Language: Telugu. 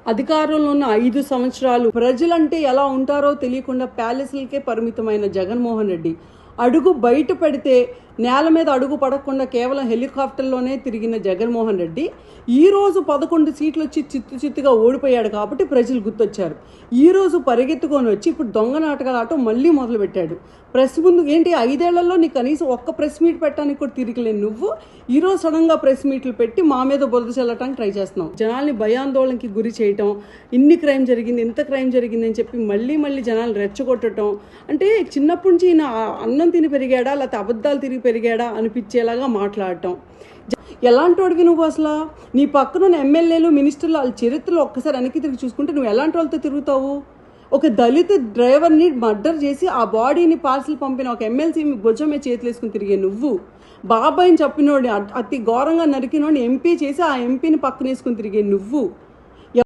అధికారంలో ఉన్న 5 సంవత్సరాలు ప్రజలంటే ఎలా ఉంటారో తెలియకుండా ప్యాలెస్లకే పరిమితమైన జగన్మోహన్ రెడ్డి అడుగు బయట పెడితే నేల మీద అడుగు పడకుండా కేవలం హెలికాప్టర్లోనే తిరిగిన జగన్మోహన్ రెడ్డి ఈరోజు 11 సీట్లు వచ్చి చిత్తుగా ఓడిపోయాడు కాబట్టి ప్రజలు గుర్తొచ్చారు. ఈరోజు పరిగెత్తుకొని వచ్చి ఇప్పుడు దొంగ నాటకాల ఆట మళ్ళీ మొదలుపెట్టాడు. ప్రెస్ ముందు ఏంటి 5 ఏళ్లలో నీకు కనీసం ఒక్క ప్రెస్ మీట్ పెట్టడానికి కూడా తిరిగిలేను నువ్వు ఈరోజు సడన్గా ప్రెస్ మీట్లు పెట్టి మా మీద బురద చల్లటానికి ట్రై చేస్తున్నావు. జనాల్ని భయాందోళనకి గురి చేయటం, ఇన్ని క్రైమ్ జరిగింది ఇంత క్రైమ్ జరిగింది అని చెప్పి మళ్ళీ జనాలు రెచ్చగొట్టడం, అంటే చిన్నప్పటి నుంచి ఈయన అన్నం తిని పెరిగాడా లేకపోతే అబద్ధాలు తిరిగి పెరిగాడా అనిపించేలాగా మాట్లాడటం. ఎలాంటి వాడివి నువ్వు అసలు? నీ పక్కన ఎమ్మెల్యేలు మినిస్టర్లు వాళ్ళ చరిత్రలో ఒక్కసారి వెనక్కి తిరిగి చూసుకుంటే నువ్వు ఎలాంటి వాళ్ళతో తిరుగుతావు? ఒక దళిత డ్రైవర్ని మర్డర్ చేసి ఆ బాడీని పార్సల్ పంపిన ఒక ఎమ్మెల్సీ భుజం మీద చేతులు వేసుకుని తిరిగే నువ్వు, బాబాయిని చెప్పినోడిని అతి ఘోరంగా నరికినోడిని ఎంపీ చేసి ఆ ఎంపీని పక్కన వేసుకుని తిరిగే నువ్వు,